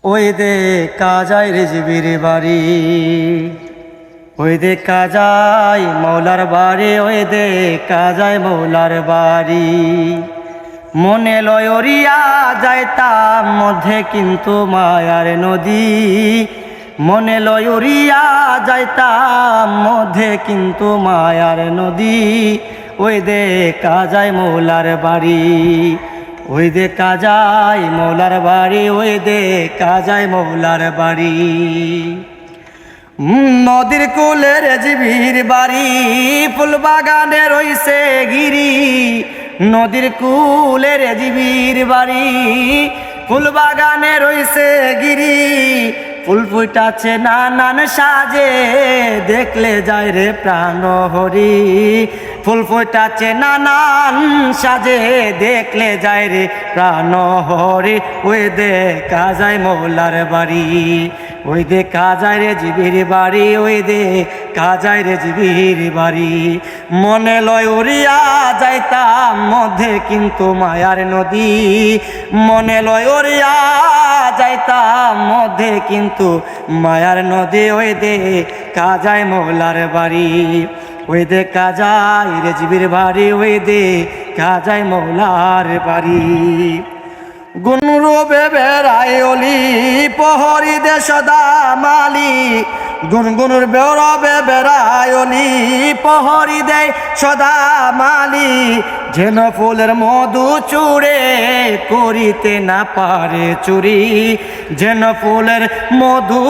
ওই দেখা যায় রেজবির বাড়ি, ওই দেখা যায় মৌলার বাড়ি, ওই দেখা যায় মৌলার বাড়ি। মনে লয়রিয়া যাইতাম মধ্যে কিন্তু মায়ার নদী, মনে লয়রিয়া যাইতাম মধ্যে কিন্তু মায়ার নদী। ওই দেখা যায় মৌলার বাড়ি, ওই দেখা যায় মৌলার বাড়ি, ওই দেখা যায় মৌলার বাড়ি। নদীর কুলে রেজবির বাড়ি, ফুল বাগানে রইছে গিরি। নদীর কুলে রেজবির বাড়ি, ফুল বাগানে রইছে গিরি। ফুল ফুটাচ্ছে নানান সাজে, দেখলে যায় রে প্রাণ হরি। ফুল ফুটাচ্ছে নানান সাজে, দেখলে যায় রে প্রাণ হরি। ওই দেখা যায় মৌলার বাড়ি, ওই দেখা যায় রেজবির বাড়ি, ওই দেখা যায় রেজবির বাড়ি। মনে লয় উড়িয়া যাইতাম মধ্যে কিন্তু মায়ার নদী, মনে লয় উড়িয়া যাইতাম মধ্যে কিন্তু মায়ার নদী। ওই দেখা যায় মৌলার বাড়ি, ওই দেখা যায় রেজবির বাড়ি, ওই দেখা যায় মৌলার বাড়ি। গুনরুবে বেড়ায় অলি পহরি দে সদা মালি, গুনগুনুর বেরবে বেড়ায় অলি পহরি দেয় সদা মালি। যেন ফুলের মধু চুড়ে করিতে না পারে চুরি, যেন ফুলের মধু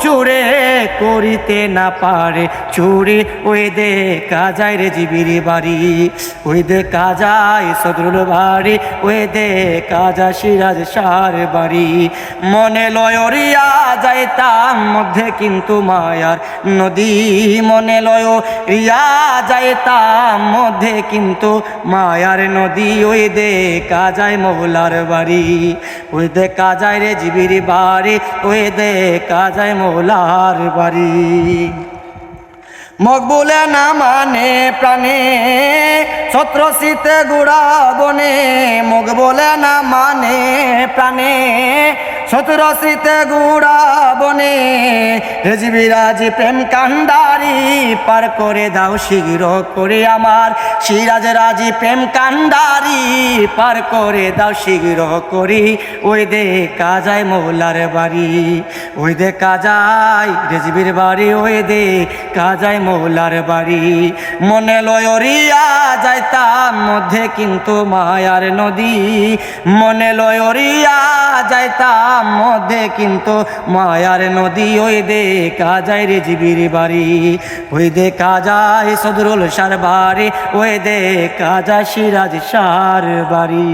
চুড়ে করিতে না পারে চুরি। ওই দেখা যায় রেজবির বাড়ি, ওই দেখা যায় সদরুল বাড়ি, ওই দেখা যায় সিরাজ শাহর বাড়ি। মনে লয়রিয়া যাইতাম মধ্যে কিন্তু মায়ার নদী, মনে লয়রিয়া যাইতাম মধ্যে কিন্তু মায়ার নদী। ওই দেখা যায় মৌলার বাড়ি, ওই দেখা যায় রেজবির বাড়ি, ওই দেখা যায় মৌলার বাড়ি। মকবুলে না মানে প্রাণে ছত্র শীতে গুড়া বনে, মকবুলে না মানে প্রাণে ছত্র শীতে গুড়া বনে। রেজবিরাজ প্রেম কান্ডারি পার করে দাও শীঘ্র করে আমার, সিরাজ রাজি প্রেম কান্ডারি পার করে দাও শীঘ্র করি। ওই দেখা যায় মৌলার বাড়ি, ওই দেখা যায় রেজবির বাড়ি, ওই দেখা যায় মৌলার বাড়ি। মনে লয়রিয়া যাইতাম মধ্যে কিন্তু মায়ার নদী, মনে লয়রিয়া যাইতাম মধ্যে কিন্তু মায়ার নদী। ওই দেখা যায় রেজবির বাড়ি, ওই দেখা যায় সদরুল শাহর বাড়ি, ওই দেখা যায় সিরাজ শাহর বাড়ি।